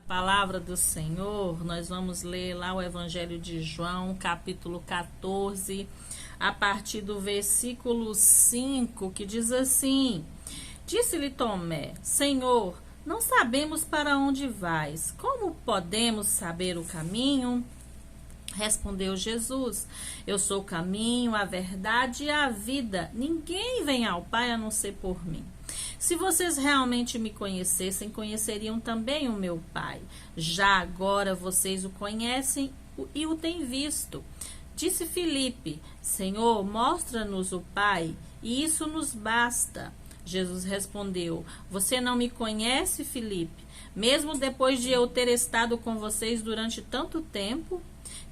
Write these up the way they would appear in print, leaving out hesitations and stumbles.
Palavra do Senhor, nós vamos ler lá o Evangelho de João, capítulo 14, a partir do versículo 5, que diz assim: Disse-lhe Tomé: Senhor, não sabemos para onde vais, como podemos saber o caminho? Respondeu Jesus: Eu sou o caminho, a verdade e a vida. Ninguém vem ao Pai a não ser por mim. Se vocês realmente me conhecessem, conheceriam também o meu Pai. Já agora vocês o conhecem e o têm visto. Disse Filipe: Senhor, mostra-nos o Pai, e isso nos basta. Jesus respondeu: Você não me conhece, Filipe? Mesmo depois de eu ter estado com vocês durante tanto tempo?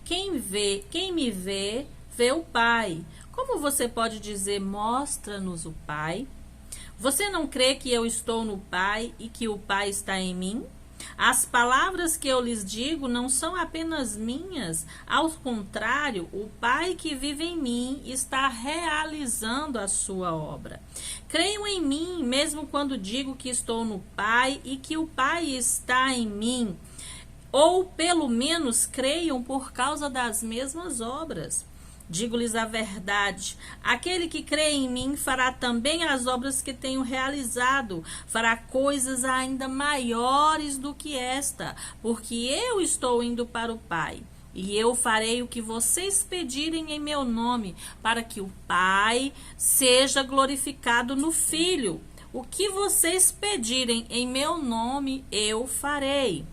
Quem me vê, vê o Pai. Como você pode dizer, mostra-nos o Pai? Você não crê que eu estou no Pai e que o Pai está em mim? As palavras que eu lhes digo não são apenas minhas. Ao contrário, o Pai que vive em mim está realizando a sua obra. Creiam em mim, mesmo quando digo que estou no Pai e que o Pai está em mim. Ou pelo menos creiam por causa das mesmas obras. Digo-lhes a verdade: aquele que crê em mim fará também as obras que tenho realizado, fará coisas ainda maiores do que esta, porque eu estou indo para o Pai. E eu farei o que vocês pedirem em meu nome, para que o Pai seja glorificado no Filho. O que vocês pedirem em meu nome, eu farei.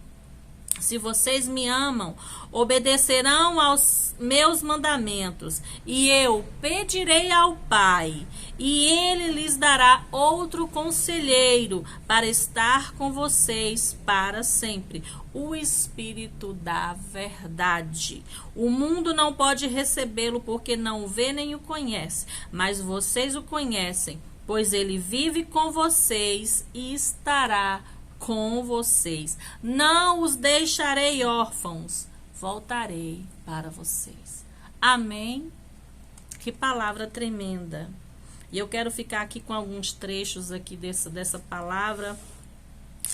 Se vocês me amam, obedecerão aos meus mandamentos, e eu pedirei ao Pai, e ele lhes dará outro conselheiro para estar com vocês para sempre, o Espírito da verdade. O mundo não pode recebê-lo porque não o vê nem o conhece, mas vocês o conhecem, pois ele vive com vocês e estará com vocês. Não os deixarei órfãos, voltarei para vocês. Amém? Que palavra tremenda. E eu quero ficar aqui com alguns trechos aqui dessa palavra.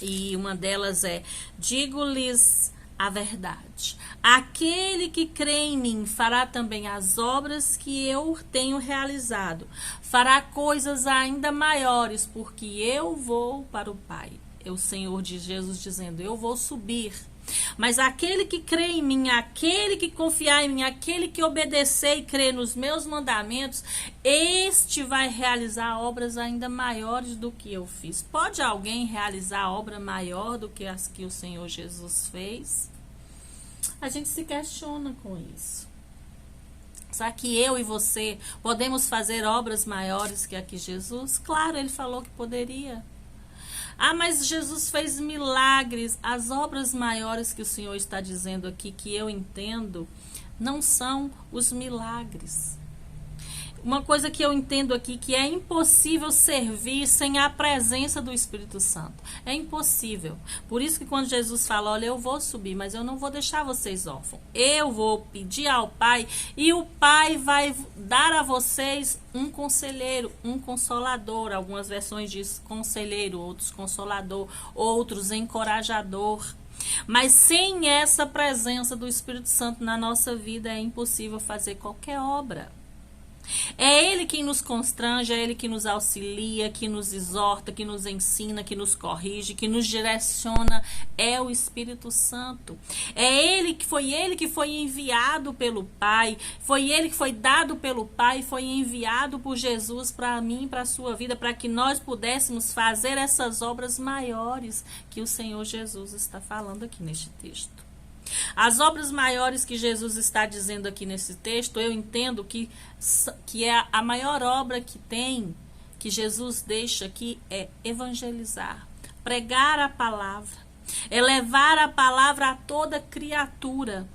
E uma delas é: digo-lhes a verdade. Aquele que crê em mim fará também as obras que eu tenho realizado. Fará coisas ainda maiores, porque eu vou para o Pai. É o Senhor de Jesus dizendo: eu vou subir. Mas aquele que crê em mim, aquele que confiar em mim, aquele que obedecer e crer nos meus mandamentos, este vai realizar obras ainda maiores do que eu fiz. Pode alguém realizar obra maior do que as que o Senhor Jesus fez? A gente se questiona com isso. Será que eu e você podemos fazer obras maiores que a que Jesus? Claro, ele falou que poderia. Ah, mas Jesus fez milagres. As obras maiores que o Senhor está dizendo aqui, que eu entendo, não são os milagres. Uma coisa que eu entendo aqui, que é impossível servir sem a presença do Espírito Santo. É impossível. Por isso que quando Jesus fala: olha, eu vou subir, mas eu não vou deixar vocês órfãos. Eu vou pedir ao Pai e o Pai vai dar a vocês um conselheiro, um consolador. Algumas versões diz conselheiro, outros consolador, outros encorajador. Mas sem essa presença do Espírito Santo na nossa vida é impossível fazer qualquer obra. É Ele quem nos constrange, é Ele que nos auxilia, que nos exorta, que nos ensina, que nos corrige, que nos direciona. É o Espírito Santo. Ele que foi enviado pelo Pai, foi Ele que foi dado pelo Pai, foi enviado por Jesus para mim e para a sua vida, para que nós pudéssemos fazer essas obras maiores que o Senhor Jesus está falando aqui neste texto. As obras maiores que Jesus está dizendo aqui nesse texto, eu entendo que é a maior obra que Jesus deixa aqui, é evangelizar, pregar a palavra, é levar a palavra a toda criatura.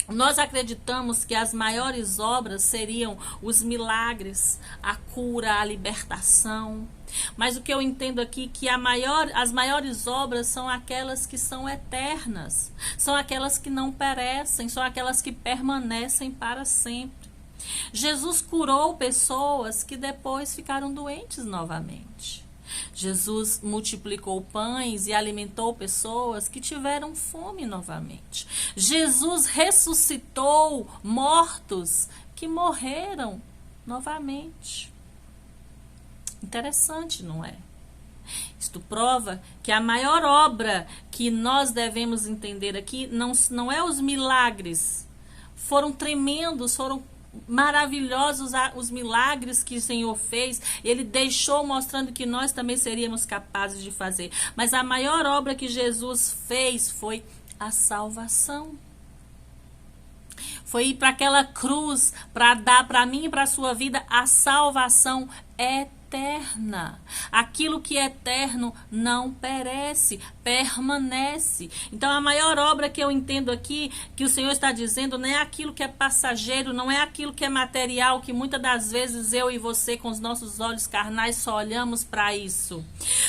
Nós acreditamos que as maiores obras seriam os milagres, a cura, a libertação. Mas o que eu entendo aqui é que as maiores obras são aquelas que são eternas, são aquelas que não perecem, são aquelas que permanecem para sempre. Jesus curou pessoas que depois ficaram doentes novamente. Jesus multiplicou pães e alimentou pessoas que tiveram fome novamente. Jesus ressuscitou mortos que morreram novamente. Interessante, não é? Isto prova que a maior obra que nós devemos entender aqui não é os milagres. Foram tremendos, foram maravilhosos os milagres que o Senhor fez. Ele deixou mostrando que nós também seríamos capazes de fazer. Mas a maior obra que Jesus fez foi a salvação. Foi ir para aquela cruz para dar para mim e para a sua vida a salvação eterna. Aquilo que é eterno não perece, permanece. Então a maior obra que eu entendo aqui, que o Senhor está dizendo, não é aquilo que é passageiro, não é aquilo que é material, que muitas das vezes eu e você com os nossos olhos carnais só olhamos para isso.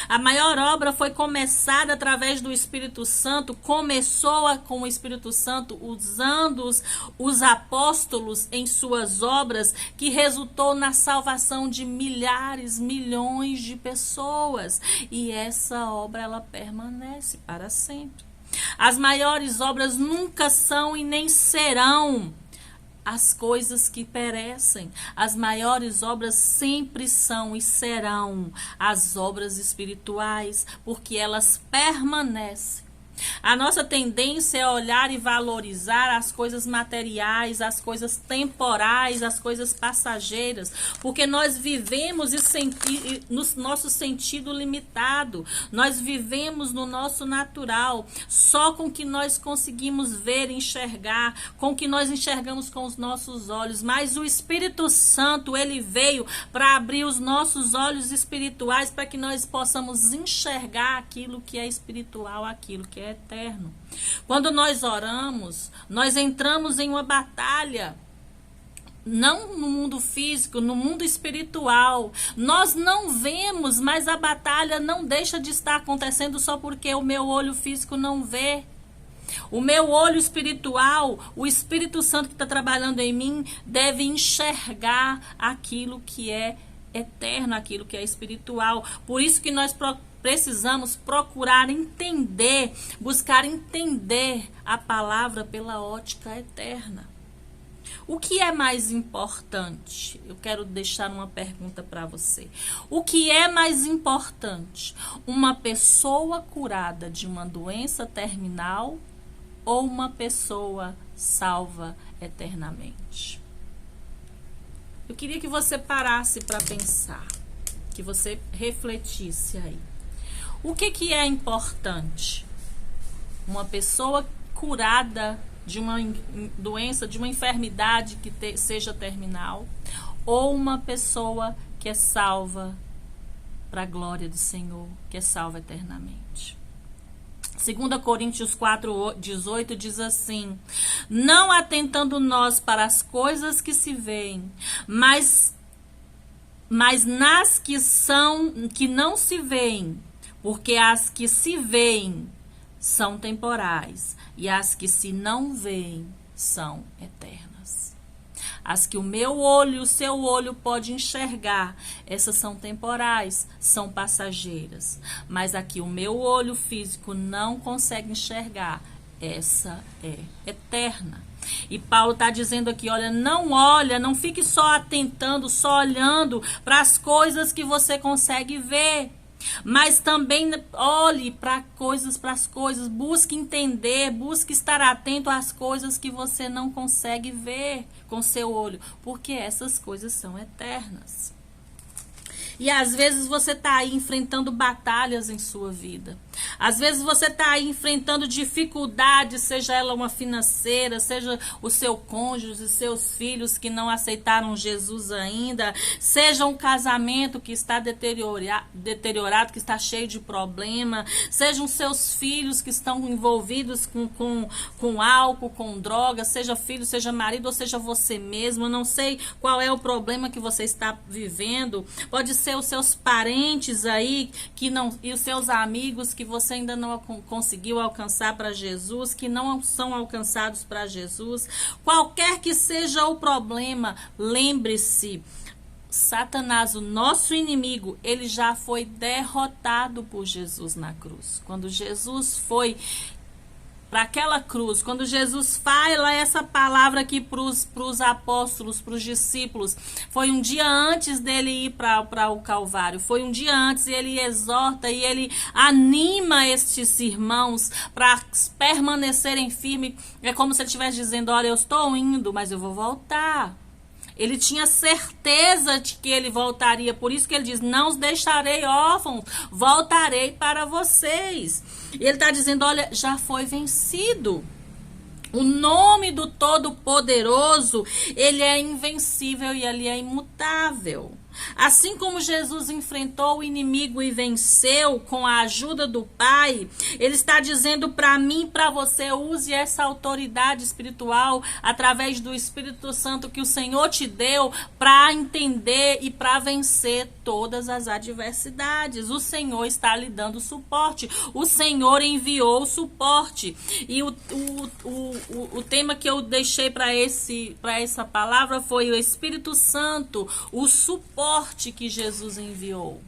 A maior obra foi começada através do Espírito Santo, começou com o Espírito Santo usando os apóstolos em suas obras, que resultou na salvação de milhares, milhões de pessoas. E essa obra, ela permanece para sempre. As maiores obras nunca são e nem serão as coisas que perecem. As maiores obras sempre são e serão as obras espirituais, porque elas permanecem. A nossa tendência é olhar e valorizar as coisas materiais, as coisas temporais, as coisas passageiras, porque nós vivemos no nosso sentido limitado, nós vivemos no nosso natural, só com o que nós conseguimos ver, enxergar, com o que nós enxergamos com os nossos olhos. Mas o Espírito Santo, ele veio para abrir os nossos olhos espirituais, para que nós possamos enxergar aquilo que é espiritual, aquilo que é eterno. Quando nós oramos, nós entramos em uma batalha, não no mundo físico, no mundo espiritual. Nós não vemos, mas a batalha não deixa de estar acontecendo só porque o meu olho físico não vê. O meu olho espiritual, o Espírito Santo que está trabalhando em mim, deve enxergar aquilo que é eterno, aquilo que é espiritual. Por isso que nós precisamos procurar entender, buscar entender a palavra pela ótica eterna. O que é mais importante? Eu quero deixar uma pergunta para você. O que é mais importante? Uma pessoa curada de uma doença terminal ou uma pessoa salva eternamente? Eu queria que você parasse para pensar, que você refletisse aí. O que é importante? Uma pessoa curada de uma doença, de uma enfermidade que seja terminal, ou uma pessoa que é salva para a glória do Senhor, que é salva eternamente? 2 Coríntios 4:18 diz assim: não atentando nós para as coisas que se veem, mas nas que não se veem, porque as que se veem são temporais e as que se não veem são eternas. As que o meu olho e o seu olho pode enxergar, essas são temporais, são passageiras. Mas a que o meu olho físico não consegue enxergar, essa é eterna. E Paulo está dizendo aqui, não fique só atentando, só olhando para as coisas que você consegue ver. Mas também olhe para as coisas, busque entender, busque estar atento às coisas que você não consegue ver com seu olho, porque essas coisas são eternas. E às vezes você está aí enfrentando batalhas em sua vida. Às vezes você está aí enfrentando dificuldades, seja ela uma financeira, seja o seu cônjuge e seus filhos que não aceitaram Jesus ainda, seja um casamento que está deteriorado, que está cheio de problema, sejam seus filhos que estão envolvidos com álcool, com droga, seja filho, seja marido ou seja você mesmo. Eu não sei qual é o problema que você está vivendo. Pode ser os seus parentes aí e os seus amigos que você ainda não conseguiu alcançar para Jesus, que não são alcançados para Jesus. Qualquer que seja o problema, lembre-se, Satanás, o nosso inimigo, ele já foi derrotado por Jesus na cruz. Quando Jesus foi para aquela cruz, quando Jesus fala essa palavra aqui para os apóstolos, para os discípulos, foi um dia antes dele ir para o Calvário, foi um dia antes, e ele exorta e ele anima estes irmãos para permanecerem firmes. É como se ele estivesse dizendo: olha, eu estou indo, mas eu vou voltar. Ele tinha certeza de que ele voltaria, por isso que ele diz: não os deixarei órfãos, voltarei para vocês. E ele está dizendo: olha, já foi vencido. O nome do Todo-Poderoso, ele é invencível e ele é imutável. Assim como Jesus enfrentou o inimigo e venceu com a ajuda do Pai, ele está dizendo para mim e para você: use essa autoridade espiritual através do Espírito Santo que o Senhor te deu para entender e para vencer todas as adversidades. O Senhor está lhe dando suporte. O Senhor enviou o suporte. E o tema que eu deixei para essa palavra foi o Espírito Santo, o suporte que Jesus enviou.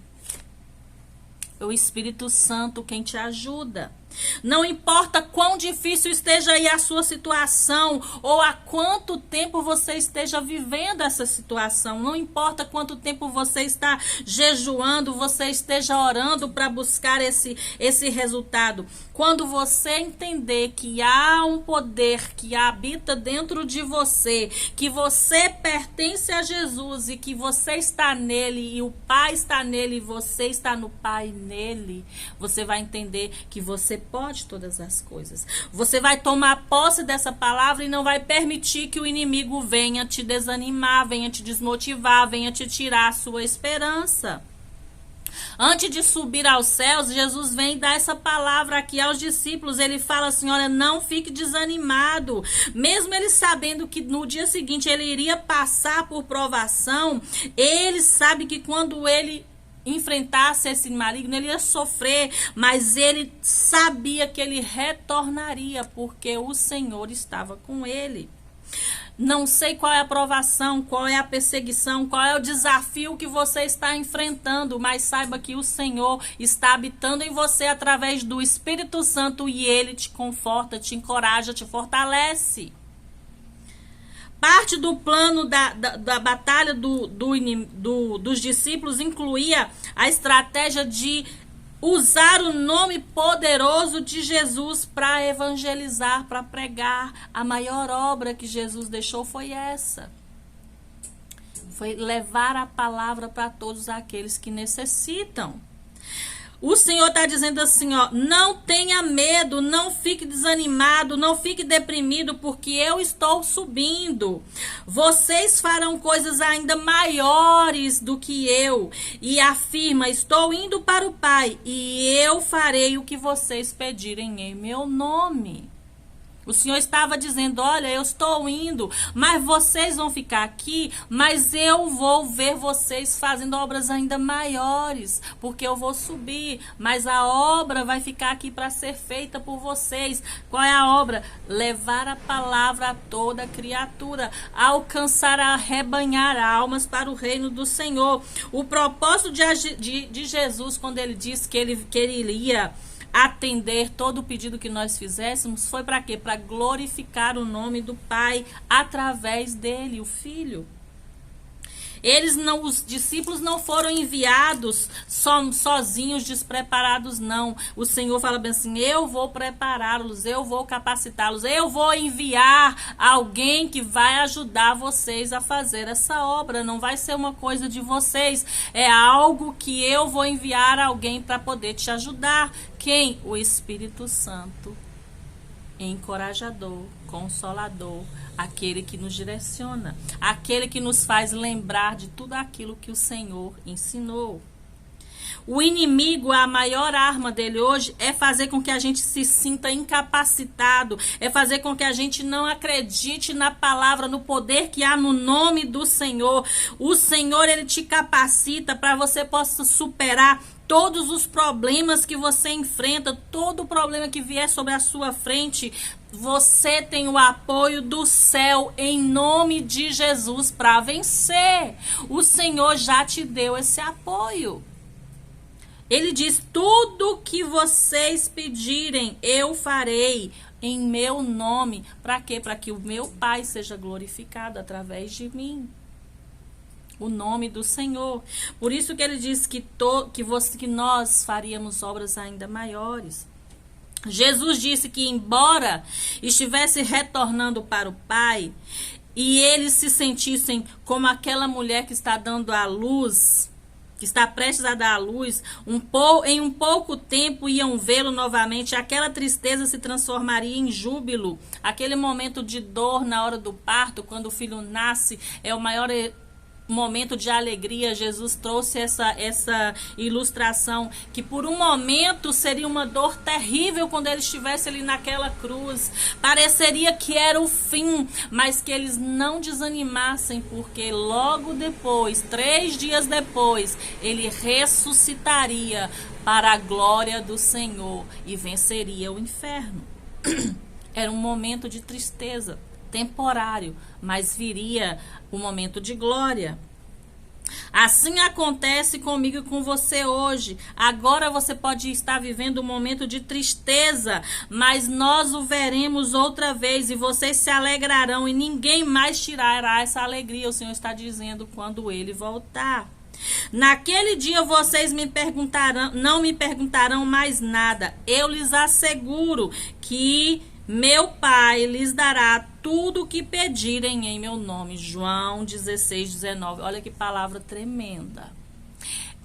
O Espírito Santo quem te ajuda. Não importa quão difícil esteja aí a sua situação, ou há quanto tempo você esteja vivendo essa situação, não importa quanto tempo você está jejuando, você esteja orando para buscar esse resultado. Quando você entender que há um poder que habita dentro de você, que você pertence a Jesus e que você está nele e o Pai está nele e você está no Pai nele, você vai entender que você pode todas as coisas. Você vai tomar posse dessa palavra e não vai permitir que o inimigo venha te desanimar, venha te desmotivar, venha te tirar a sua esperança. Antes de subir aos céus, Jesus vem dar essa palavra aqui aos discípulos. Ele fala assim: olha, não fique desanimado. Mesmo ele sabendo que no dia seguinte ele iria passar por provação, ele sabe que quando ele enfrentasse esse maligno, ele ia sofrer, mas ele sabia que ele retornaria, porque o Senhor estava com ele. Não sei qual é a provação, qual é a perseguição, qual é o desafio que você está enfrentando, mas saiba que o Senhor está habitando em você através do Espírito Santo e ele te conforta, te encoraja, te fortalece. Parte do plano da batalha dos discípulos incluía a estratégia de usar o nome poderoso de Jesus para evangelizar, para pregar. A maior obra que Jesus deixou foi essa. Foi levar a palavra para todos aqueles que necessitam. O Senhor está dizendo assim, ó: não tenha medo, não fique desanimado, não fique deprimido, porque eu estou subindo. Vocês farão coisas ainda maiores do que eu. E afirma: estou indo para o Pai, e eu farei o que vocês pedirem em meu nome. O Senhor estava dizendo: olha, eu estou indo, mas vocês vão ficar aqui, mas eu vou ver vocês fazendo obras ainda maiores, porque eu vou subir, mas a obra vai ficar aqui para ser feita por vocês. Qual é a obra? Levar a palavra a toda criatura, alcançar, arrebanhar almas para o reino do Senhor. O propósito de Jesus, quando ele disse que ele iria atender todo o pedido que nós fizéssemos, foi para quê? Para glorificar o nome do Pai através dele, o Filho. Os discípulos não foram enviados sozinhos, despreparados, não. O Senhor fala bem assim: eu vou prepará-los, eu vou capacitá-los, eu vou enviar alguém que vai ajudar vocês a fazer essa obra. Não vai ser uma coisa de vocês, é algo que eu vou enviar alguém para poder te ajudar. Quem? O Espírito Santo, encorajador, consolador, aquele que nos direciona, aquele que nos faz lembrar de tudo aquilo que o Senhor ensinou. O inimigo, a maior arma dele hoje é fazer com que a gente se sinta incapacitado, é fazer com que a gente não acredite na palavra, no poder que há no nome do Senhor. O Senhor, ele te capacita para você possa superar Todos os problemas que você enfrenta, todo problema que vier sobre a sua frente, você tem o apoio do céu em nome de Jesus para vencer. O Senhor já te deu esse apoio. Ele diz: tudo que vocês pedirem, eu farei em meu nome. Para quê? Para que o meu Pai seja glorificado através de mim. O nome do Senhor. Por isso que ele diz que nós faríamos obras ainda maiores. Jesus disse que, embora estivesse retornando para o Pai, e eles se sentissem como aquela mulher que está dando à luz, que está prestes a dar à luz, em um pouco tempo iam vê-lo novamente, aquela tristeza se transformaria em júbilo. Aquele momento de dor na hora do parto, quando o filho nasce, é o maior momento de alegria. Jesus trouxe essa ilustração, que por um momento seria uma dor terrível quando ele estivesse ali naquela cruz. Pareceria que era o fim, mas que eles não desanimassem, porque logo depois, 3 dias depois, ele ressuscitaria para a glória do Senhor e venceria o inferno. Era um momento de tristeza, temporário, mas viria o momento de glória. Assim acontece comigo e com você hoje. Agora você pode estar vivendo um momento de tristeza, mas nós o veremos outra vez e vocês se alegrarão e ninguém mais tirará essa alegria. O Senhor está dizendo quando ele voltar. Naquele dia vocês não me perguntarão mais nada. Eu lhes asseguro que meu Pai lhes dará tudo o que pedirem em meu nome. João 16:19. Olha que palavra tremenda.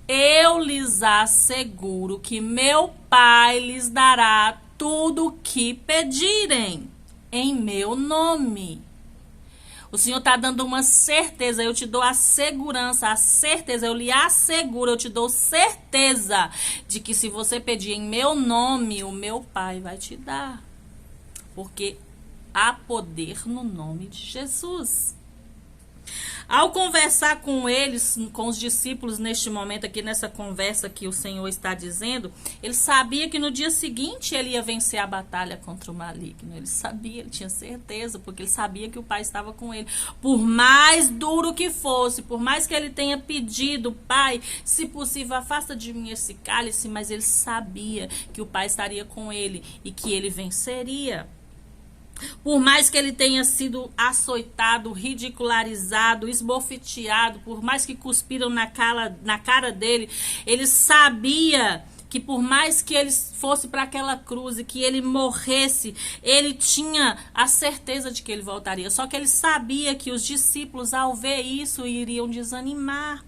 Eu lhes asseguro que meu Pai lhes dará tudo o que pedirem em meu nome. O Senhor está dando uma certeza. Eu te dou a segurança, a certeza. Eu lhe asseguro, eu te dou certeza de que se você pedir em meu nome, o meu Pai vai te dar. Porque há poder no nome de Jesus. Ao conversar com eles, com os discípulos neste momento aqui, nessa conversa que o Senhor está dizendo, ele sabia que no dia seguinte ele ia vencer a batalha contra o maligno. Ele sabia, ele tinha certeza, porque ele sabia que o Pai estava com ele. Por mais duro que fosse, por mais que ele tenha pedido: Pai, se possível, afasta de mim esse cálice, mas ele sabia que o Pai estaria com ele e que ele venceria. Por mais que ele tenha sido açoitado, ridicularizado, esbofeteado, por mais que cuspiram na cara dele, ele sabia que por mais que ele fosse para aquela cruz e que ele morresse, ele tinha a certeza de que ele voltaria. Só que ele sabia que os discípulos, ao ver isso, iriam desanimar.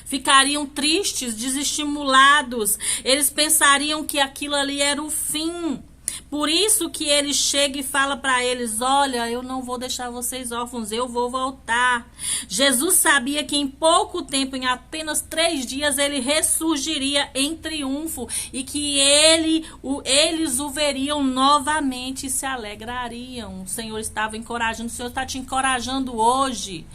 Ficariam tristes, desestimulados. Eles pensariam que aquilo ali era o fim. Por isso que ele chega e fala para eles: olha, eu não vou deixar vocês órfãos, eu vou voltar. Jesus sabia que em pouco tempo, em apenas 3 dias, ele ressurgiria em triunfo e que eles o veriam novamente e se alegrariam. O Senhor estava encorajando, o Senhor está te encorajando hoje.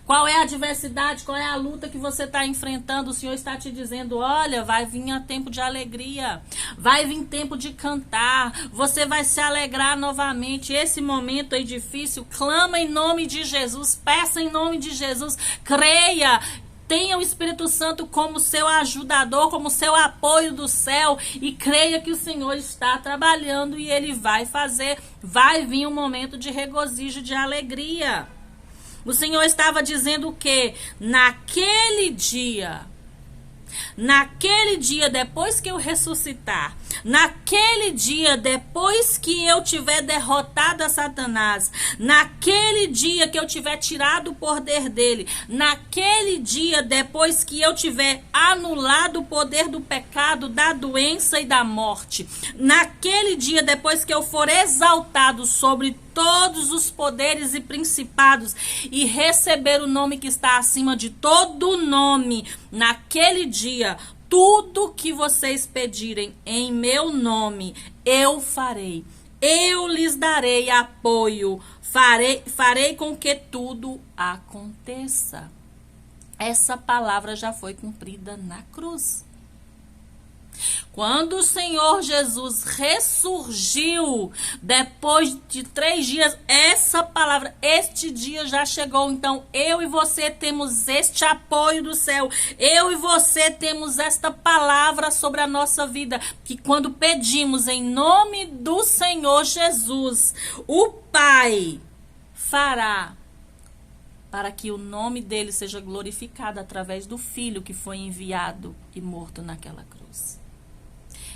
Qual é a adversidade, qual é a luta que você está enfrentando? O Senhor está te dizendo: olha, vai vir tempo de alegria, vai vir tempo de cantar, você vai se alegrar novamente. Esse momento aí difícil, clama em nome de Jesus, peça em nome de Jesus, creia, tenha o Espírito Santo como seu ajudador, como seu apoio do céu e creia que o Senhor está trabalhando e ele vai fazer, vai vir um momento de regozijo, de alegria. O Senhor estava dizendo o quê? Naquele dia, depois que eu ressuscitar, naquele dia, depois que eu tiver derrotado a Satanás, naquele dia que eu tiver tirado o poder dele, naquele dia, depois que eu tiver anulado o poder do pecado, da doença e da morte, naquele dia, depois que eu for exaltado sobre todos os poderes e principados e receber o nome que está acima de todo nome, naquele dia, tudo que vocês pedirem em meu nome, eu farei. Eu lhes darei apoio. Farei com que tudo aconteça. Essa palavra já foi cumprida na cruz. Quando o Senhor Jesus ressurgiu, depois de 3 dias, essa palavra, este dia já chegou. Então, eu e você temos este apoio do céu. Eu e você temos esta palavra sobre a nossa vida. Que quando pedimos em nome do Senhor Jesus, o Pai fará para que o nome dele seja glorificado através do Filho que foi enviado e morto naquela cruz.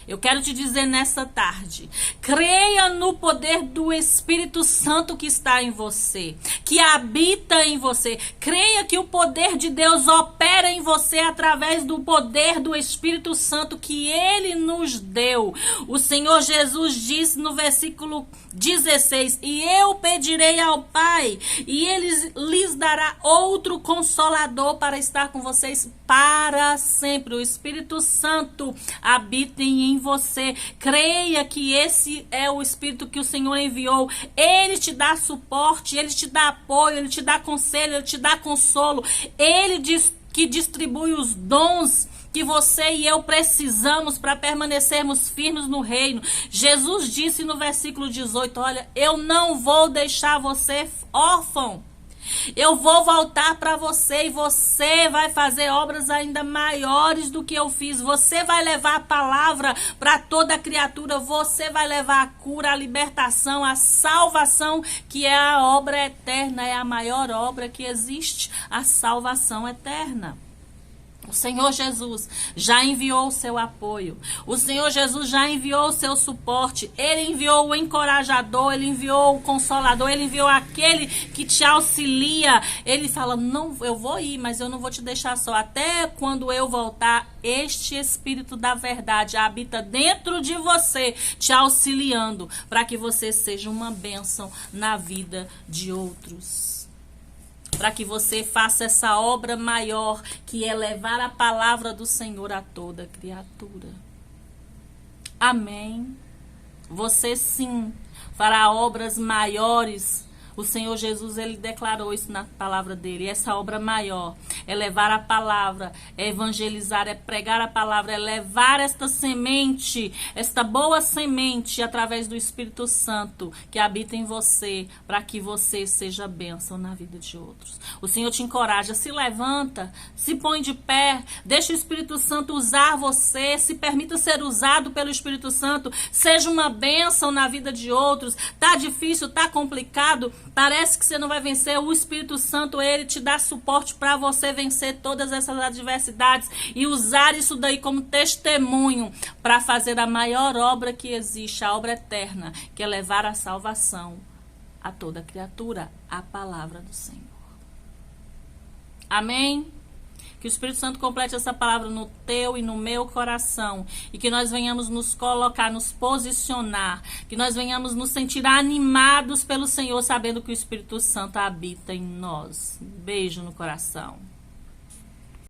Eu quero te dizer nessa tarde, creia no poder do Espírito Santo que está em você, que habita em você. Creia que o poder de Deus opera em você através do poder do Espírito Santo que Ele nos deu. O Senhor Jesus disse no versículo 16, e eu pedirei ao Pai, e Ele lhes dará outro Consolador para estar com vocês para sempre. O Espírito Santo habita em você. Creia que esse é o Espírito que o Senhor enviou. Ele te dá suporte, ele te dá apoio, ele te dá conselho, ele te dá consolo. Ele diz que distribui os dons que você e eu precisamos para permanecermos firmes no reino. Jesus disse no versículo 18, olha, eu não vou deixar você órfão. Eu vou voltar para você e você vai fazer obras ainda maiores do que eu fiz. Você vai levar a palavra para toda criatura. Você vai levar a cura, a libertação, a salvação, que é a obra eterna. É a maior obra que existe, a salvação eterna. O Senhor Jesus já enviou o seu apoio. O Senhor Jesus já enviou o seu suporte. Ele enviou o encorajador, ele enviou o consolador, ele enviou aquele que te auxilia. Ele fala, não, eu vou ir, mas eu não vou te deixar só. Até quando eu voltar, este Espírito da verdade habita dentro de você, te auxiliando para que você seja uma bênção na vida de outros. Para que você faça essa obra maior, que é levar a palavra do Senhor a toda criatura. Amém. Você sim fará obras maiores. O Senhor Jesus, ele declarou isso na palavra dele. Essa obra maior é levar a palavra, é evangelizar, é pregar a palavra, é levar esta semente, esta boa semente através do Espírito Santo que habita em você, para que você seja bênção na vida de outros. O Senhor te encoraja, se levanta, se põe de pé, deixa o Espírito Santo usar você, se permita ser usado pelo Espírito Santo, seja uma bênção na vida de outros. Tá difícil, tá complicado, parece que você não vai vencer. O Espírito Santo, ele te dá suporte para você vencer todas essas adversidades e usar isso daí como testemunho para fazer a maior obra que existe, a obra eterna, que é levar a salvação a toda criatura, a palavra do Senhor. Amém? Que o Espírito Santo complete essa palavra no teu e no meu coração. E que nós venhamos nos colocar, nos posicionar. Que nós venhamos nos sentir animados pelo Senhor, sabendo que o Espírito Santo habita em nós. Beijo no coração.